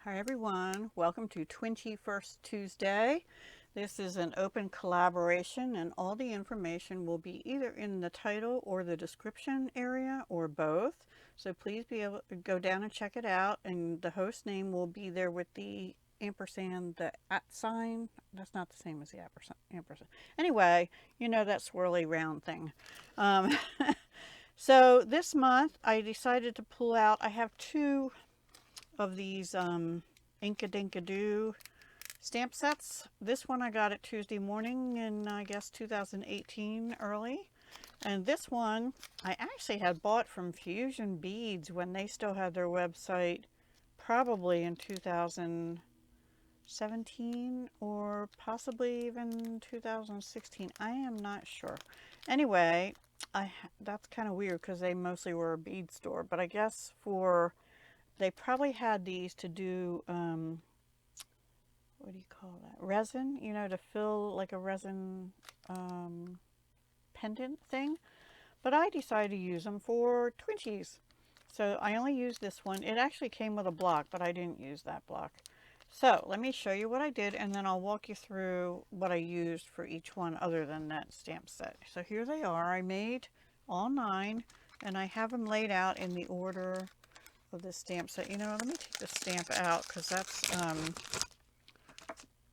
Hi everyone, welcome to Twinchies First Tuesday. This is an open collaboration and all the information will be either in the title or the description area or both. So please be able to go down and check it out, and the host name will be there with the ampersand, the at sign. That's not the same as the ampersand. Anyway, you know that swirly round thing. Um, so this month I decided to pull out, I have two of these Inkadinkado stamp sets. This one I got it Tuesday morning in, I guess, 2018 early. And this one I actually had bought from Fusion Beads when they still had their website, probably in 2017 or possibly even 2016. I am not sure. Anyway, that's kind of weird because they mostly were a bead store, but I guess they probably had these to do, what do you call that? Resin, to fill like a resin pendant thing. But I decided to use them for Twinchies. So I only used this one. It actually came with a block, but I didn't use that block. So let me show you what I did, and then I'll walk you through what I used for each one other than that stamp set. So here they are. I made all 9, and I have them laid out in the order of this stamp set. Let me take the stamp out because that's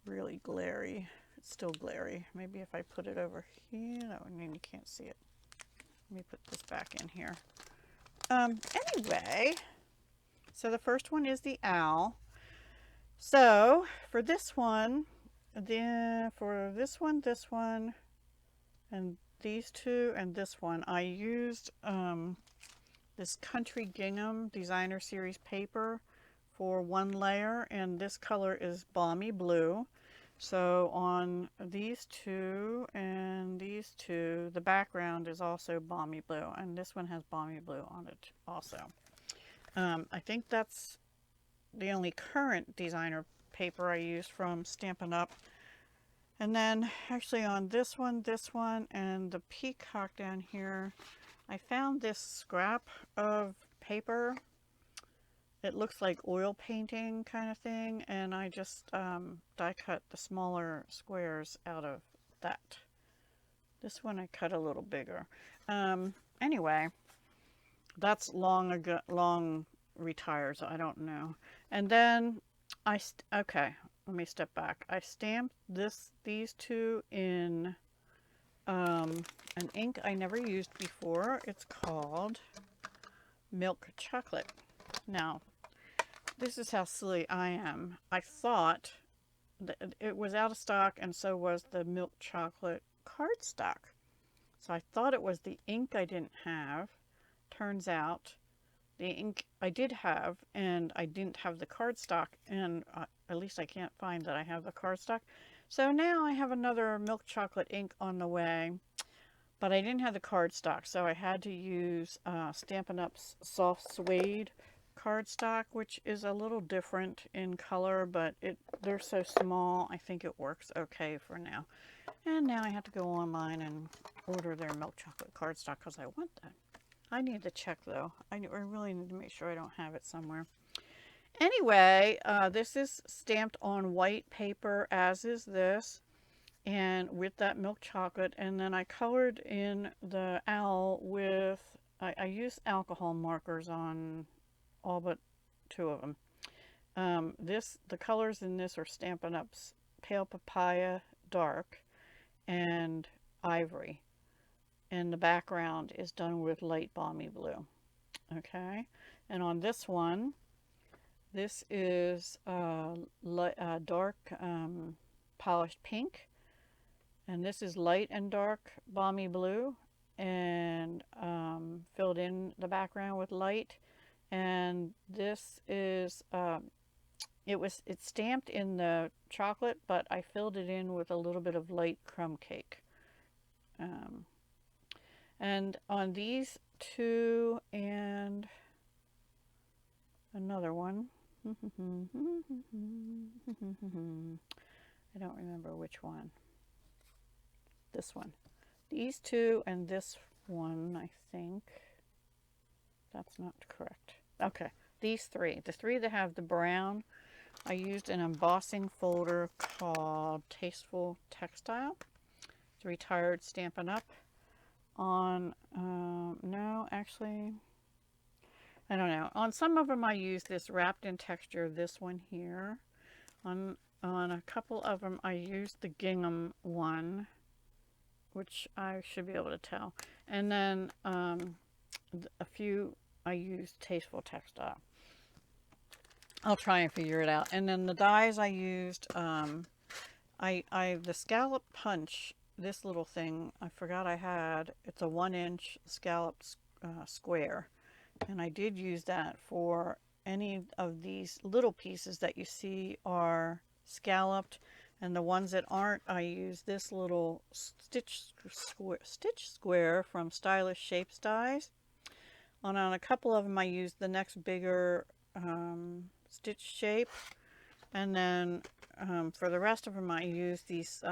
really glary. It's still glary. Maybe if I put it over here, no, I mean you can't see it. Let me put this back in here. Anyway, so the first one is the owl. So for this one, this one, and these two, and this one, I used this Country Gingham Designer Series paper for one layer, and this color is Balmy Blue. So on these two and these two, the background is also Balmy Blue, and this one has Balmy Blue on it also. I think that's the only current designer paper I used from Stampin' Up. And then actually on this one, and the peacock down here, I found this scrap of paper. It looks like oil painting kind of thing, and I just die cut the smaller squares out of that. This one I cut a little bigger. Anyway, that's long retired, so I don't know. And then okay, let me step back. I stamped these two in an ink I never used before. It's called Milk Chocolate. Now, this is how silly I am. I thought that it was out of stock, and so was the Milk Chocolate cardstock. So I thought it was the ink I didn't have. Turns out the ink I did have, and I didn't have the cardstock, and at least I can't find that I have the cardstock. So now I have another Milk Chocolate ink on the way, but I didn't have the cardstock, so I had to use Stampin' Up's Soft Suede cardstock, which is a little different in color, but they're so small, I think it works okay for now. And now I have to go online and order their Milk Chocolate cardstock because I want that. I need to check though. I really need to make sure I don't have it somewhere. Anyway, this is stamped on white paper, as is this, and with that milk chocolate. And then I colored in the owl with, I used alcohol markers on all but 2 of them. The colors in this are Stampin' Up's Pale Papaya Dark and Ivory. And the background is done with light Balmy Blue. Okay, and on this one, this is dark polished pink, and this is light and dark Balmy Blue, and filled in the background with light. And this is it's stamped in the chocolate, but I filled it in with a little bit of light crumb cake. And on these two and another one, I don't remember which one. This one. These two and this one, I think. That's not correct. Okay, these three. The three that have the brown I used an embossing folder called Tasteful Textile. It's retired Stampin' Up! On, no, actually, I don't know. On some of them I use this wrapped in texture, this one here. On a couple of them I used the gingham one, which I should be able to tell. And then a few I used Tasteful Textile. I'll try and figure it out. And then the dies I used, the scallop punch, this little thing, I forgot I had. It's a 1-inch scallop square. And I did use that for any of these little pieces that you see are scalloped. And the ones that aren't, I use this little stitch square from Stylish Shapes dies. On a couple of them I used the next bigger stitch shape, and then for the rest of them I use these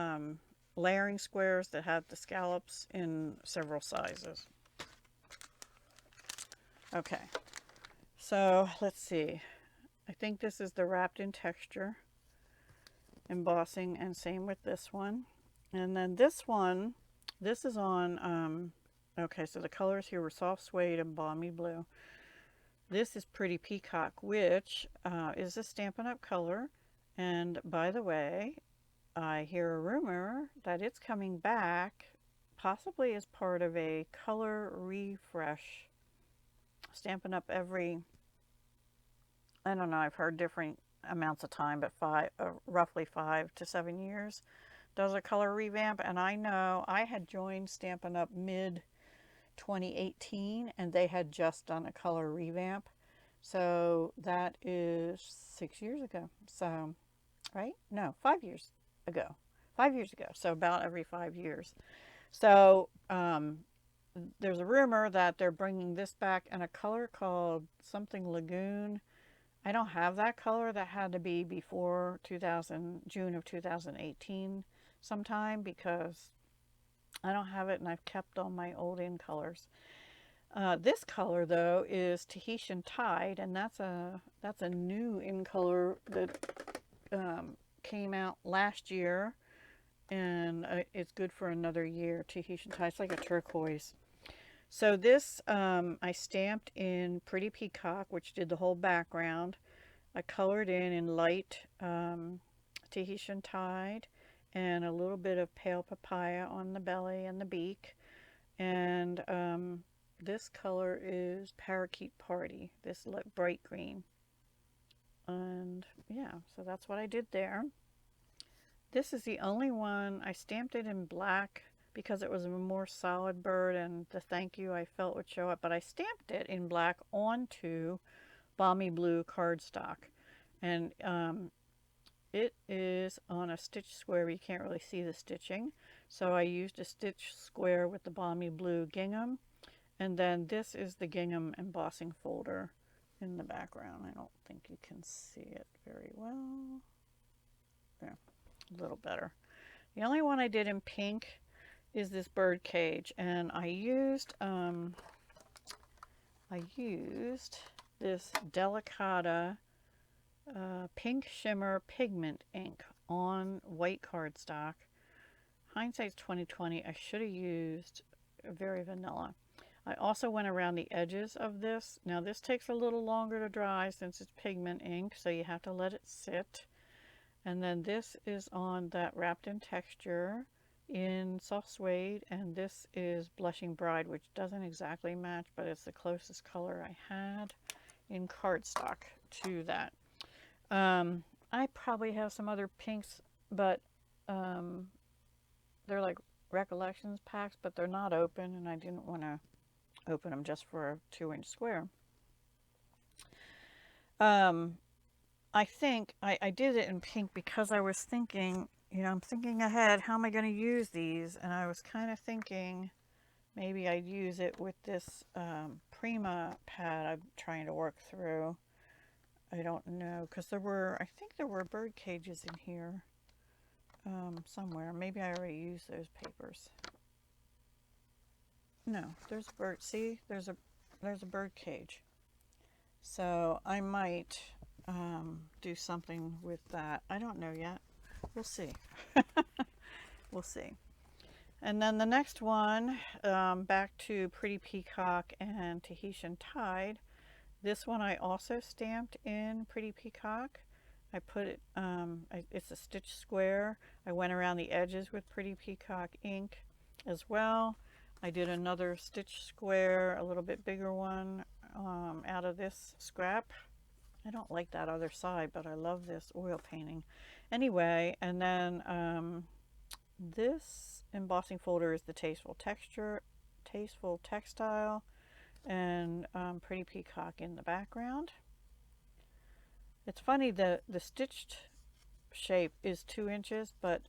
layering squares that have the scallops in several sizes. Okay, so let's see. I think this is the wrapped in texture embossing, and same with this one. And then this one, this is on okay, so the colors here were soft suede and balmy blue. This is Pretty Peacock, which is a Stampin' Up! Color. And by the way, I hear a rumor that it's coming back, possibly as part of a color refresh. Stampin' Up! Every, I don't know, I've heard different amounts of time, but roughly 5 to 7 years does a color revamp. And I know I had joined Stampin' Up! Mid 2018 and they had just done a color revamp, so that is 6 years ago. So right, no, 5 years ago, 5 years ago, so about every 5 years. So there's a rumor that they're bringing this back in a color called something Lagoon. I don't have that color. That had to be before June of 2018 sometime, because I don't have it and I've kept all my old in colors. This color though is Tahitian Tide, and that's a new in color that came out last year, and it's good for another year. Tahitian Tide, it's like a turquoise. So this I stamped in Pretty Peacock, which did the whole background. I colored in light Tahitian Tide, and a little bit of pale papaya on the belly and the beak. And this color is Parakeet Party, this bright green. And yeah, so that's what I did there. This is the only one. I stamped it in black because it was a more solid bird, and the thank you I felt would show up. But I stamped it in black onto balmy blue cardstock. And it is on a stitch square. You can't really see the stitching. So I used a stitch square with the balmy blue gingham. And then this is the gingham embossing folder in the background. I don't think you can see it very well. There, a little better. The only one I did in pink is this bird cage. And I used this Delicata pink shimmer pigment ink on white cardstock. Hindsight's 2020. I should have used very vanilla. I also went around the edges of this. Now this takes a little longer to dry since it's pigment ink, so you have to let it sit. And then this is on that wrapped in texture in soft suede, and this is Blushing Bride, which doesn't exactly match, but it's the closest color I had in cardstock to that. I probably have some other pinks, but they're like recollections packs, but they're not open, and I didn't want to open them just for a 2-inch square. I think I did it in pink because I was thinking, you know, I'm thinking ahead, how am I going to use these? And I was kind of thinking maybe I'd use it with this Prima pad I'm trying to work through. I don't know, because I think there were bird cages in here somewhere. Maybe I already used those papers. No, there's a bird. See, there's a bird cage. So I might do something with that. I don't know yet. We'll see. We'll see. And then the next one, back to Pretty Peacock and Tahitian Tide. This one I also stamped in Pretty Peacock. I put it, it's a stitch square. I went around the edges with Pretty Peacock ink as well. I did another stitch square, a little bit bigger one, out of this scrap. I don't like that other side, but I love this oil painting. Anyway, and then this embossing folder is the Tasteful Textile, and Pretty Peacock in the background. It's funny that the stitched shape is 2 inches, but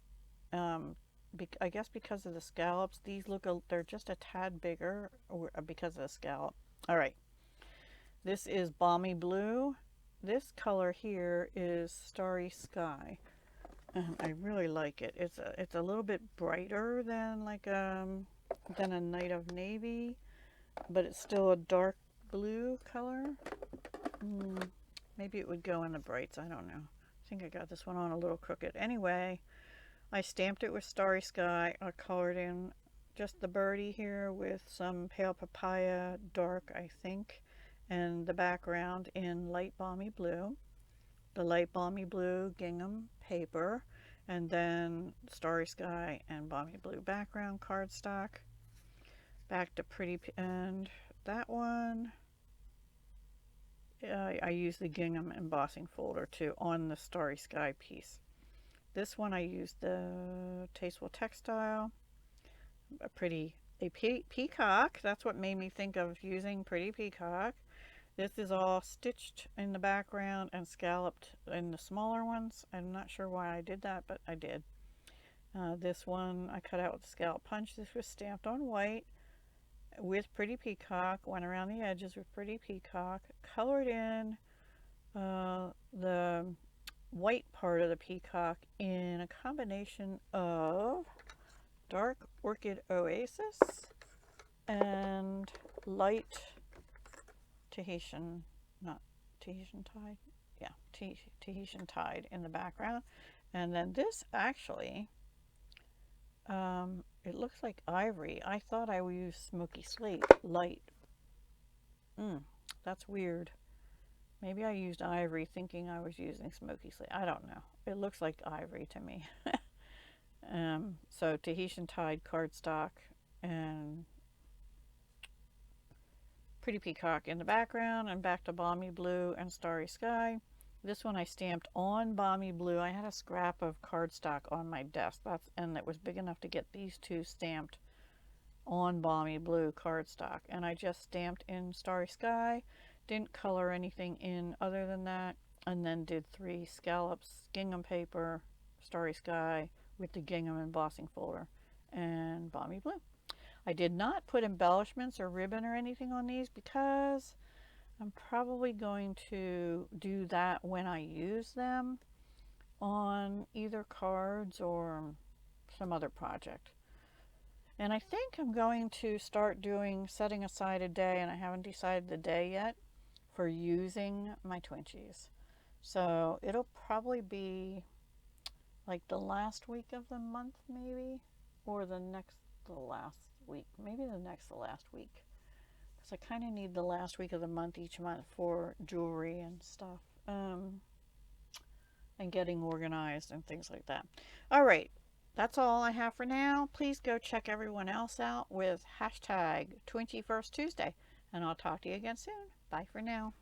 I guess because of the scallops, these they're just a tad bigger because of the scallop. All right, this is Balmy Blue. This color here is Starry Sky. I really like it. It's a little bit brighter than than a Night of Navy, but it's still a dark blue color. Maybe it would go in the brights. I don't know. I think I got this one on a little crooked. Anyway, I stamped it with Starry Sky. I colored in just the birdie here with some pale papaya, dark I think, and the background in light balmy blue. The light balmy blue gingham paper, and then Starry Sky and balmy blue background cardstock. Back to Pretty, and that one I used the gingham embossing folder too on the Starry Sky piece. This one I used the Tasteful Textile, a peacock. That's what made me think of using Pretty Peacock. This is all stitched in the background and scalloped in the smaller ones. I'm not sure why I did that, but I did. This one I cut out with the scallop punch. This was stamped on white with Pretty Peacock. Went around the edges with Pretty Peacock. Colored in the white part of the peacock in a combination of dark Orchid Oasis and light Tahitian Tide, yeah, Tahitian Tide in the background. And then this actually, it looks like ivory. I thought I would use Smoky Slate light. That's weird. Maybe I used ivory thinking I was using Smoky Slate. I don't know. It looks like ivory to me. So Tahitian Tide cardstock and Pretty Peacock in the background, and back to Balmy Blue and Starry Sky. This one I stamped on Balmy Blue. I had a scrap of cardstock on my desk, and it was big enough to get these two stamped on Balmy Blue cardstock, and I just stamped in Starry Sky. Didn't color anything in other than that, and then did 3 scallops, gingham paper, Starry Sky with the gingham embossing folder, and Balmy Blue. I did not put embellishments or ribbon or anything on these because I'm probably going to do that when I use them on either cards or some other project. And I think I'm going to start setting aside a day, and I haven't decided the day yet, for using my Twinchies. So it'll probably be like the last week of the month maybe, or the last week, maybe the last week, because I kind of need the last week of the month each month for jewelry and stuff, and getting organized and things like that. All right, that's all I have for now. Please go check everyone else out with hashtag Twinchie First Tuesday, and I'll talk to you again soon. Bye for now.